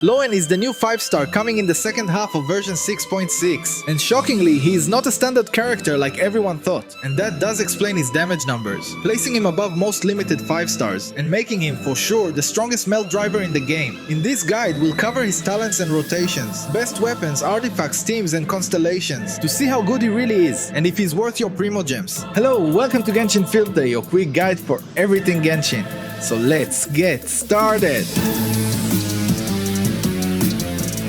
Lohen is the new 5-star coming in the second half of version 6.6, and shockingly, he is not a standard character like everyone thought, and that does explain his damage numbers, placing him above most limited 5-stars, and making him for sure the strongest melt driver in the game. In this guide, we'll cover his talents and rotations, best weapons, artifacts, teams, and constellations, to see how good he really is, and if he's worth your primo gems. Hello, welcome to Genshin Field Day, your quick guide for everything Genshin. So let's get started!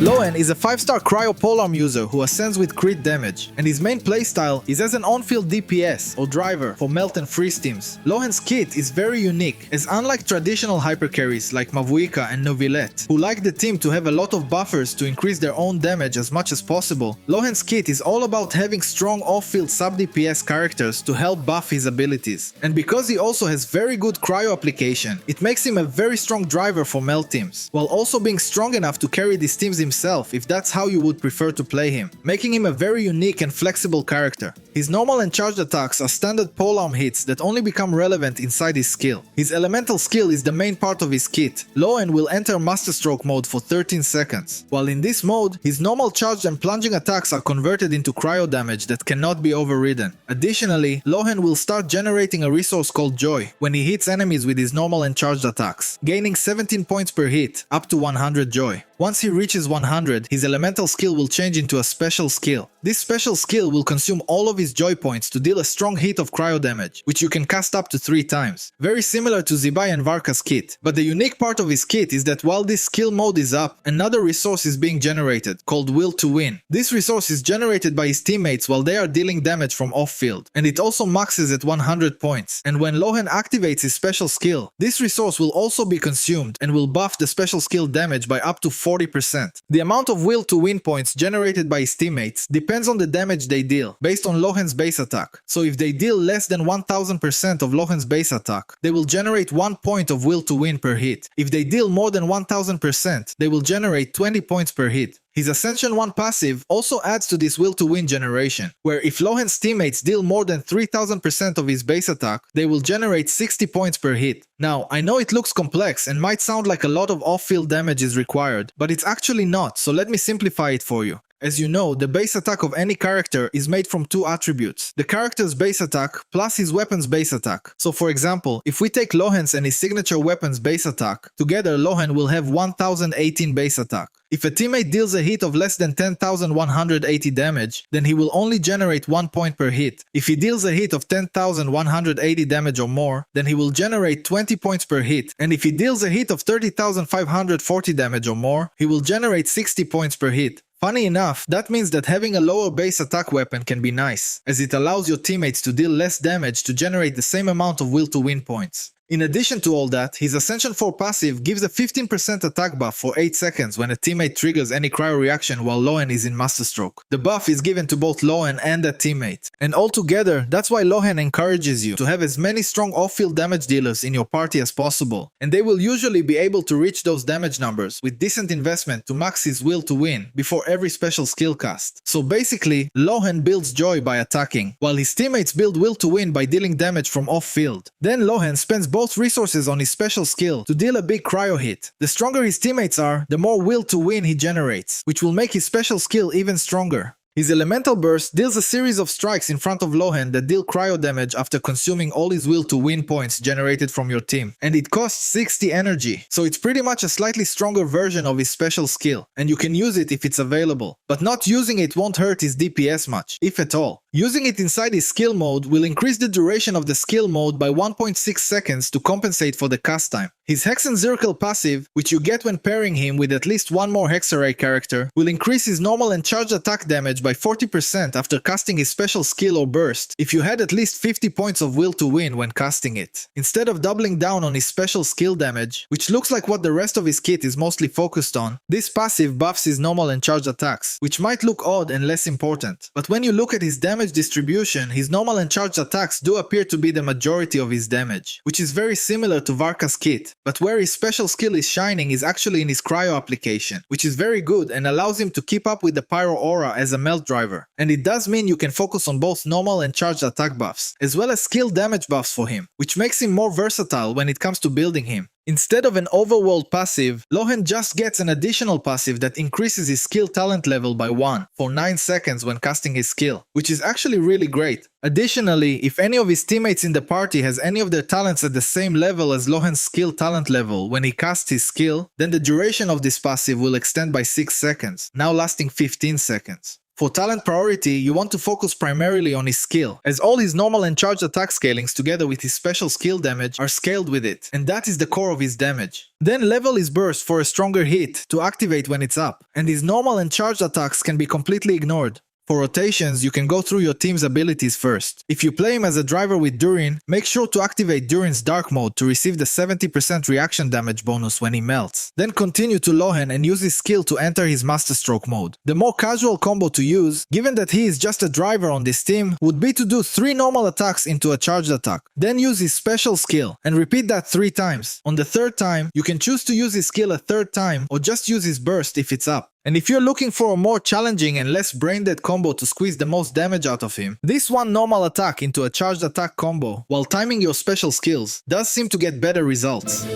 Lohen is a 5-star Cryo Polearm user who ascends with crit damage, and his main playstyle is as an on-field DPS or driver for melt and freeze teams. Lohen's kit is very unique, as unlike traditional hypercarries like Mavuika and Novilette, who like the team to have a lot of buffers to increase their own damage as much as possible, Lohen's kit is all about having strong off-field sub-DPS characters to help buff his abilities. And because he also has very good cryo application, it makes him a very strong driver for melt teams, while also being strong enough to carry these teams himself if that's how you would prefer to play him, making him a very unique and flexible character. His normal and charged attacks are standard polearm hits that only become relevant inside his skill. His elemental skill is the main part of his kit. Lohen will enter Masterstroke mode for 13 seconds, while in this mode, his normal charged and plunging attacks are converted into cryo damage that cannot be overridden. Additionally, Lohen will start generating a resource called Joy when he hits enemies with his normal and charged attacks, gaining 17 points per hit, up to 100 Joy. Once he reaches 100, his elemental skill will change into a special skill. This special skill will consume all of his joy points to deal a strong hit of cryo damage, which you can cast up to 3 times. Very similar to Zibai and Varka's kit. But the unique part of his kit is that while this skill mode is up, another resource is being generated, called Will to Win. This resource is generated by his teammates while they are dealing damage from off-field, and it also maxes at 100 points. And when Lohen activates his special skill, this resource will also be consumed and will buff the special skill damage by up to 40%. The amount of Will to Win points generated by his teammates depends on the damage they deal, based on Lohen's base attack. So if they deal less than 1000% of Lohen's base attack, they will generate 1 point of Will to Win per hit. If they deal more than 1000%, they will generate 20 points per hit. His Ascension 1 passive also adds to this Will to Win generation, where if Lohen's teammates deal more than 3000% of his base attack, they will generate 60 points per hit. Now, I know it looks complex and might sound like a lot of off-field damage is required, but it's actually not, so let me simplify it for you. As you know, the base attack of any character is made from 2 attributes, the character's base attack plus his weapon's base attack. So for example, if we take Lohen's and his signature weapon's base attack, together Lohen will have 1018 base attack. If a teammate deals a hit of less than 10,180 damage, then he will only generate 1 point per hit. If he deals a hit of 10,180 damage or more, then he will generate 20 points per hit. And if he deals a hit of 30,540 damage or more, he will generate 60 points per hit. Funny enough, that means that having a lower base attack weapon can be nice, as it allows your teammates to deal less damage to generate the same amount of Will to Win points. In addition to all that, his Ascension 4 passive gives a 15% attack buff for 8 seconds when a teammate triggers any cryo reaction while Lohen is in Masterstroke. The buff is given to both Lohen and a teammate. And altogether, that's why Lohen encourages you to have as many strong off-field damage dealers in your party as possible. And they will usually be able to reach those damage numbers with decent investment to max his Will to Win before every special skill cast. So basically, Lohen builds joy by attacking, while his teammates build Will to Win by dealing damage from off-field. Then Lohen spends both resources on his special skill to deal a big cryo hit. The stronger his teammates are, the more Will to Win he generates, which will make his special skill even stronger. His Elemental Burst deals a series of strikes in front of Lohen that deal cryo damage after consuming all his Will to Win points generated from your team, and it costs 60 energy, so it's pretty much a slightly stronger version of his special skill, and you can use it if it's available. But not using it won't hurt his DPS much, if at all. Using it inside his skill mode will increase the duration of the skill mode by 1.6 seconds to compensate for the cast time. His Hexenzirkel passive, which you get when pairing him with at least one more Hexarray character, will increase his normal and charged attack damage by 40% after casting his special skill or burst, if you had at least 50 points of Will to Win when casting it. Instead of doubling down on his special skill damage, which looks like what the rest of his kit is mostly focused on, this passive buffs his normal and charged attacks, which might look odd and less important. But when you look at his damage distribution, his normal and charged attacks do appear to be the majority of his damage, which is very similar to Varka's kit. But where his special skill is shining is actually in his cryo application, which is very good and allows him to keep up with the pyro aura as a melt driver. And it does mean you can focus on both normal and charged attack buffs, as well as skill damage buffs for him, which makes him more versatile when it comes to building him. Instead of an overworld passive, Lohen just gets an additional passive that increases his skill talent level by 1 for 9 seconds when casting his skill, which is actually really great. Additionally, if any of his teammates in the party has any of their talents at the same level as Lohen's skill talent level when he casts his skill, then the duration of this passive will extend by 6 seconds, now lasting 15 seconds. For talent priority, you want to focus primarily on his skill, as all his normal and charged attack scalings together with his special skill damage are scaled with it, and that is the core of his damage. Then level his burst for a stronger hit to activate when it's up, and his normal and charged attacks can be completely ignored. For rotations, you can go through your team's abilities first. If you play him as a driver with Durin, make sure to activate Durin's Dark Mode to receive the 70% reaction damage bonus when he melts. Then continue to Lohen and use his skill to enter his Masterstroke mode. The more casual combo to use, given that he is just a driver on this team, would be to do 3 normal attacks into a charged attack. Then use his special skill, and repeat that 3 times. On the 3rd time, you can choose to use his skill a 3rd time, or just use his burst if it's up. And if you're looking for a more challenging and less brain-dead combo to squeeze the most damage out of him, this one normal attack into a charged attack combo, while timing your special skills, does seem to get better results.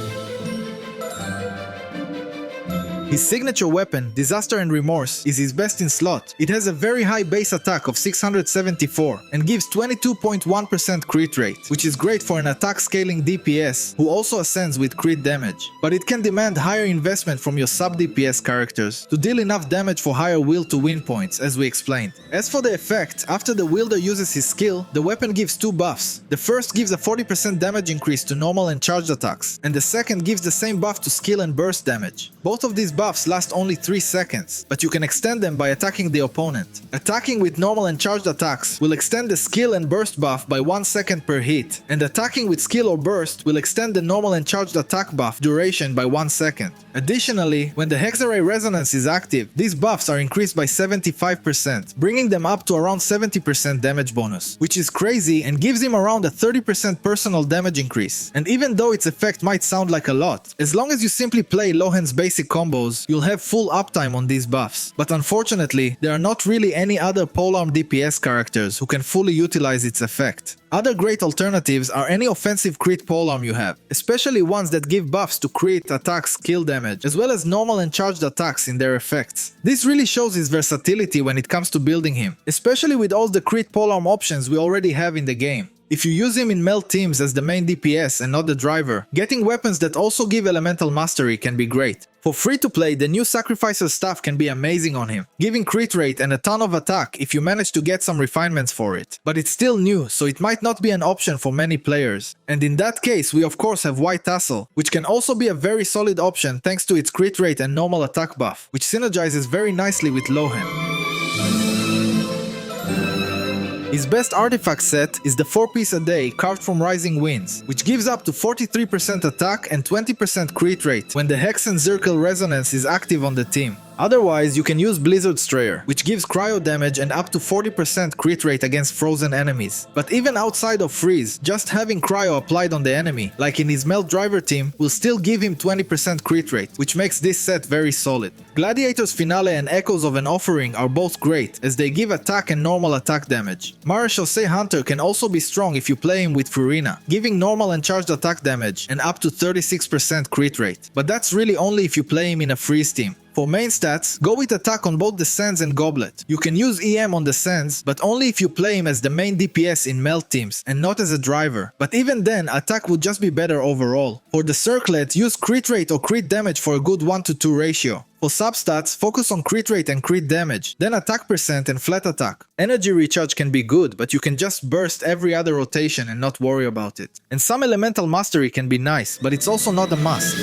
His signature weapon, Disaster and Remorse, is his best in slot. It has a very high base attack of 674 and gives 22.1% crit rate, which is great for an attack scaling DPS who also ascends with crit damage. But it can demand higher investment from your sub DPS characters to deal enough damage for higher will to win points, as we explained. As for the effect, after the wielder uses his skill, the weapon gives 2 buffs. The first gives a 40% damage increase to normal and charged attacks, and the second gives the same buff to skill and burst damage. Both of these buffs last only 3 seconds, but you can extend them by attacking the opponent. Attacking with normal and charged attacks will extend the skill and burst buff by 1 second per hit, and attacking with skill or burst will extend the normal and charged attack buff duration by 1 second. Additionally, when the Hexarray Resonance is active, these buffs are increased by 75%, bringing them up to around 70% damage bonus, which is crazy and gives him around a 30% personal damage increase. And even though its effect might sound like a lot, as long as you simply play Lohen's basic combos, you'll have full uptime on these buffs. But unfortunately, there are not really any other polearm DPS characters who can fully utilize its effect. Other great alternatives are any offensive crit polearm you have, especially ones that give buffs to crit, attack, skill damage, as well as normal and charged attacks in their effects. This really shows his versatility when it comes to building him, especially with all the crit polearm options we already have in the game. If you use him in melt teams as the main DPS and not the driver, getting weapons that also give elemental mastery can be great. For free to play, the new Sacrificer staff can be amazing on him, giving crit rate and a ton of attack if you manage to get some refinements for it. But it's still new, so it might not be an option for many players. And in that case, we of course have White Tassel, which can also be a very solid option thanks to its crit rate and normal attack buff, which synergizes very nicely with Lohen. His best artifact set is the 4-piece a day carved from Rising Winds, which gives up to 43% attack and 20% crit rate when the Hex and Zirkel Resonance is active on the team. Otherwise, you can use Blizzard Strayer, which gives cryo damage and up to 40% crit rate against frozen enemies. But even outside of freeze, just having cryo applied on the enemy, like in his Melt Driver team, will still give him 20% crit rate, which makes this set very solid. Gladiator's Finale and Echoes of an Offering are both great, as they give attack and normal attack damage. Marechaussee Hunter can also be strong if you play him with Furina, giving normal and charged attack damage and up to 36% crit rate. But that's really only if you play him in a freeze team. For main stats, go with attack on both the Sands and Goblet. You can use EM on the Sands, but only if you play him as the main DPS in melt teams and not as a driver. But even then, attack would just be better overall. For the Circlet, use crit rate or crit damage for a good 1:2 ratio. For substats, focus on crit rate and crit damage, then attack percent and flat attack. Energy recharge can be good, but you can just burst every other rotation and not worry about it. And some elemental mastery can be nice, but it's also not a must.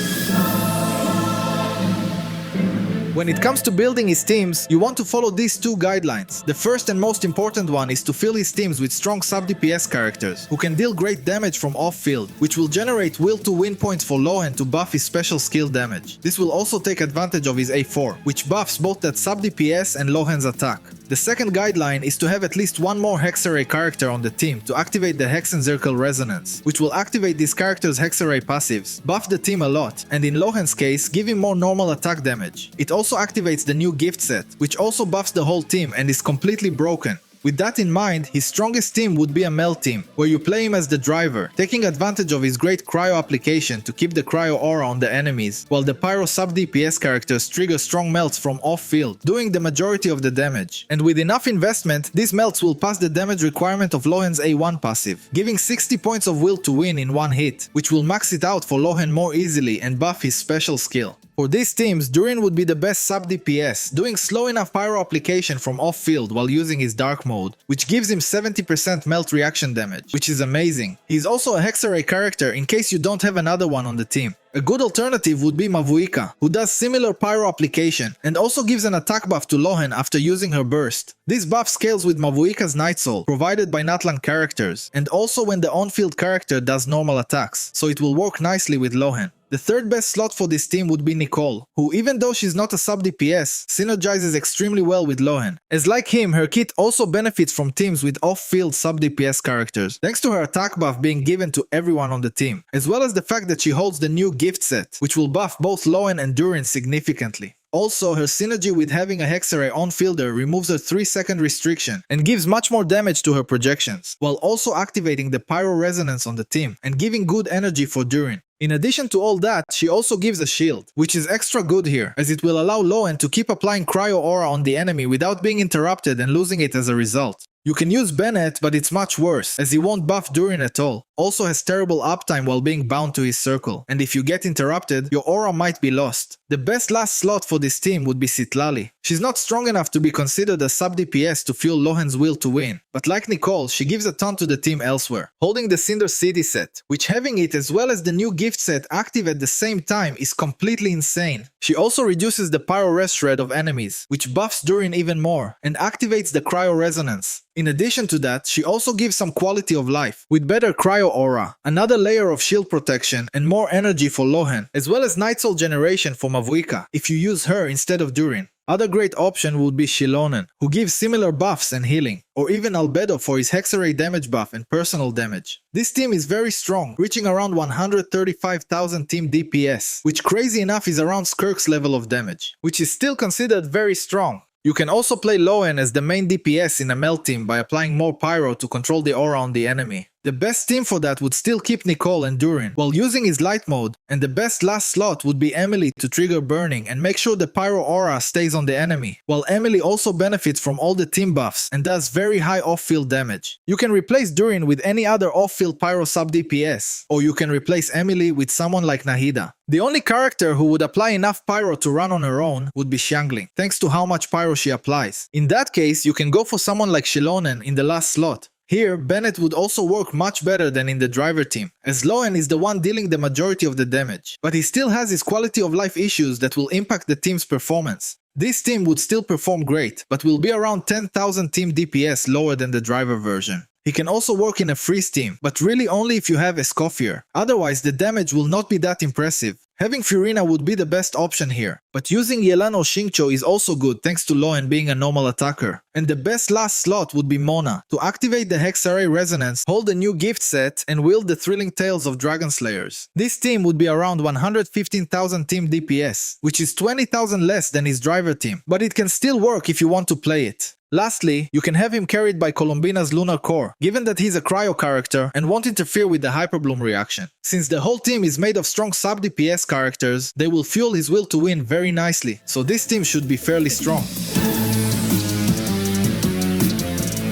When it comes to building his teams, you want to follow these 2 guidelines. The first and most important one is to fill his teams with strong sub-DPS characters, who can deal great damage from off-field, which will generate will to win points for Lohen to buff his special skill damage. This will also take advantage of his A4, which buffs both that sub-DPS and Lohen's attack. The second guideline is to have at least one more Hexarray character on the team to activate the Hex and Zirkel Resonance, which will activate this character's Hexarray passives, buff the team a lot, and in Lohen's case, give him more normal attack damage. It also activates the new gift set, which also buffs the whole team and is completely broken. With that in mind, his strongest team would be a melt team, where you play him as the driver, taking advantage of his great cryo application to keep the cryo aura on the enemies, while the pyro sub DPS characters trigger strong melts from off-field, doing the majority of the damage. And with enough investment, these melts will pass the damage requirement of Lohen's A1 passive, giving 60 points of will to win in one hit, which will max it out for Lohen more easily and buff his special skill. For these teams, Durin would be the best sub DPS, doing slow enough pyro application from off-field while using his dark mode, which gives him 70% melt reaction damage, which is amazing. He's also a Hexarray character in case you don't have another one on the team. A good alternative would be Mavuika, who does similar pyro application and also gives an attack buff to Lohen after using her burst. This buff scales with Mavuika's Night Soul, provided by Natlan characters, and also when the on-field character does normal attacks, so it will work nicely with Lohen. The third best slot for this team would be Nicole, who even though she's not a sub DPS, synergizes extremely well with Lohen. As like him, her kit also benefits from teams with off-field sub DPS characters, thanks to her attack buff being given to everyone on the team, as well as the fact that she holds the new gift set, which will buff both Lohen and Durin significantly. Also, her synergy with having a Hexarray on-fielder removes her 3-second restriction and gives much more damage to her projections, while also activating the Pyro Resonance on the team and giving good energy for Durin. In addition to all that, she also gives a shield, which is extra good here, as it will allow Lohen to keep applying Cryo Aura on the enemy without being interrupted and losing it as a result. You can use Bennett, but it's much worse, as he won't buff Durin at all. Also has terrible uptime while being bound to his circle, and if you get interrupted, your aura might be lost. The best last slot for this team would be Citlali. She's not strong enough to be considered a sub DPS to fuel Lohen's will to win, but like Nicole, she gives a ton to the team elsewhere. Holding the Cinder City set, which having it as well as the new gift set active at the same time is completely insane. She also reduces the Pyro Res shred of enemies, which buffs Durin even more, and activates the Cryo Resonance. In addition to that, she also gives some quality of life, with better Cryo Aura, another layer of shield protection, and more energy for Lohen, as well as Night Soul generation for Mavuika, if you use her instead of Durin. Other great option would be Xilonen, who gives similar buffs and healing, or even Albedo for his Hexarray damage buff and personal damage. This team is very strong, reaching around 135,000 team DPS, which crazy enough is around Skirk's level of damage, which is still considered very strong. You can also play Lohen as the main DPS in a melt team by applying more Pyro to control the aura on the enemy. The best team for that would still keep Nicole and Durin, while using his light mode, and the best last slot would be Emily to trigger burning and make sure the Pyro aura stays on the enemy, while Emily also benefits from all the team buffs and does very high off-field damage. You can replace Durin with any other off-field Pyro sub DPS, or you can replace Emily with someone like Nahida. The only character who would apply enough Pyro to run on her own would be Xiangling, thanks to how much Pyro she applies. In that case, you can go for someone like Xilonen in the last slot. Here, Bennett would also work much better than in the driver team, as Lohen is the one dealing the majority of the damage, but he still has his quality of life issues that will impact the team's performance. This team would still perform great, but will be around 10,000 team DPS lower than the driver version. He can also work in a freeze team, but really only if you have Escoffier, otherwise the damage will not be that impressive. Having Furina would be the best option here, but using Yelan or Xingqiu is also good thanks to Lohen being a normal attacker. And the best last slot would be Mona, to activate the Hexarray Resonance, hold the new gift set, and wield the Thrilling Tales of Dragon Slayers. This team would be around 115,000 team DPS, which is 20,000 less than his driver team, but it can still work if you want to play it. Lastly, you can have him carried by Colombina's Lunar Core, given that he's a cryo character and won't interfere with the Hyperbloom reaction. Since the whole team is made of strong sub DPS characters, they will fuel his will to win very nicely, so this team should be fairly strong.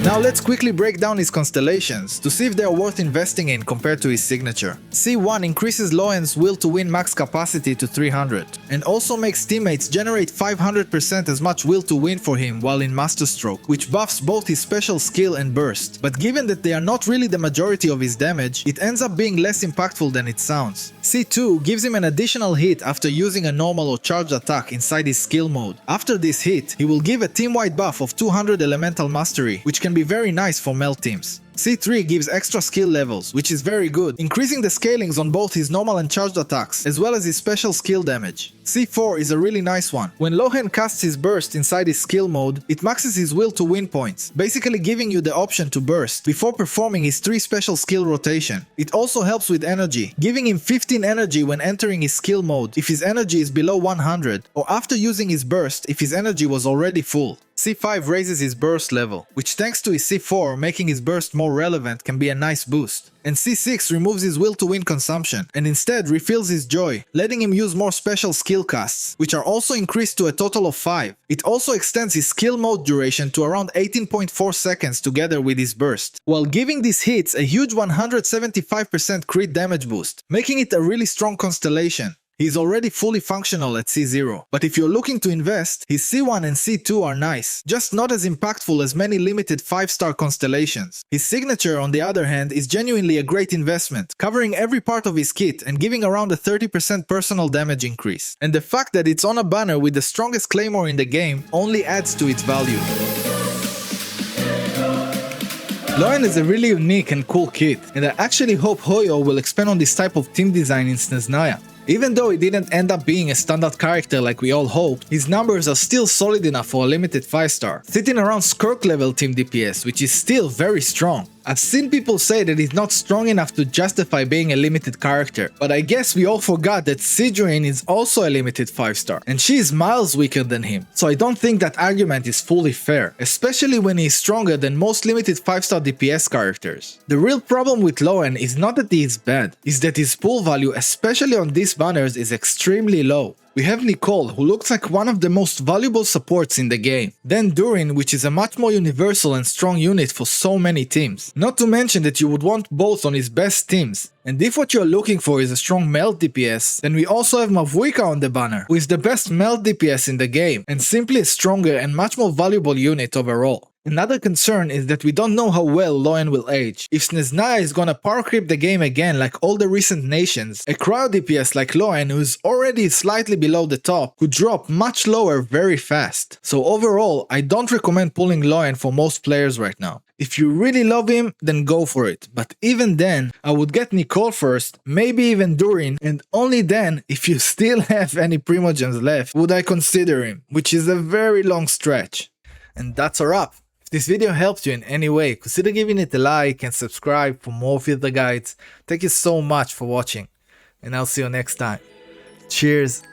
Now let's quickly break down his constellations to see if they are worth investing in compared to his signature. C1 increases Lohen's will to win max capacity to 300 and also makes teammates generate 500% as much will to win for him while in Masterstroke, which buffs both his special skill and burst. But given that they are not really the majority of his damage, it ends up being less impactful than it sounds. C2 gives him an additional hit after using a normal or charged attack inside his skill mode. After this hit, he will give a team-wide buff of 200 elemental mastery, which can be very nice for melt teams. C3 gives extra skill levels, which is very good, increasing the scalings on both his normal and charged attacks, as well as his special skill damage. C4 is a really nice one. When Lohen casts his burst inside his skill mode, it maxes his will to win points, basically giving you the option to burst before performing his 3 special skill rotation. It also helps with energy, giving him 15 energy when entering his skill mode if his energy is below 100, or after using his burst if his energy was already full. C5 raises his burst level, which thanks to his C4 making his burst more relevant can be a nice boost. And C6 removes his will to win consumption, and instead refills his joy, letting him use more special skill casts, which are also increased to a total of 5. It also extends his skill mode duration to around 18.4 seconds together with his burst, while giving these hits a huge 175% crit damage boost, making it a really strong constellation. He's already fully functional at C0, but if you're looking to invest, his C1 and C2 are nice, just not as impactful as many limited 5-star constellations. His signature, on the other hand, is genuinely a great investment, covering every part of his kit and giving around a 30% personal damage increase. And the fact that it's on a banner with the strongest claymore in the game only adds to its value. Lohen is a really unique and cool kit, and I actually hope Hoyo will expand on this type of team design in Snezhnaya. Even though he didn't end up being a standard character like we all hoped, his numbers are still solid enough for a limited 5-star, sitting around Skirk level team DPS, which is still very strong. I've seen people say that he's not strong enough to justify being a limited character, but I guess we all forgot that Durin is also a limited 5-star, and she is miles weaker than him, so I don't think that argument is fully fair, especially when he is stronger than most limited 5-star DPS characters. The real problem with Lohen is not that he is bad, is that his pull value, especially on these banners, is extremely low. We have Nicole, who looks like one of the most valuable supports in the game. Then Durin, which is a much more universal and strong unit for so many teams. Not to mention that you would want both on his best teams. And if what you're looking for is a strong melt DPS, then we also have Mavuika on the banner, who is the best melt DPS in the game, and simply a stronger and much more valuable unit overall. Another concern is that we don't know how well Lohen will age. If Snezhnaya is gonna power creep the game again like all the recent nations, a cryo DPS like Lohen, who is already slightly below the top, could drop much lower very fast. So overall, I don't recommend pulling Lohen for most players right now. If you really love him, then go for it, but even then, I would get Nicole first, maybe even Durin, and only then, if you still have any Primogems left, would I consider him, which is a very long stretch. And that's a wrap. If this video helped you in any way, consider giving it a like and subscribe for more filter guides. Thank you so much for watching, and I'll see you next time. Cheers!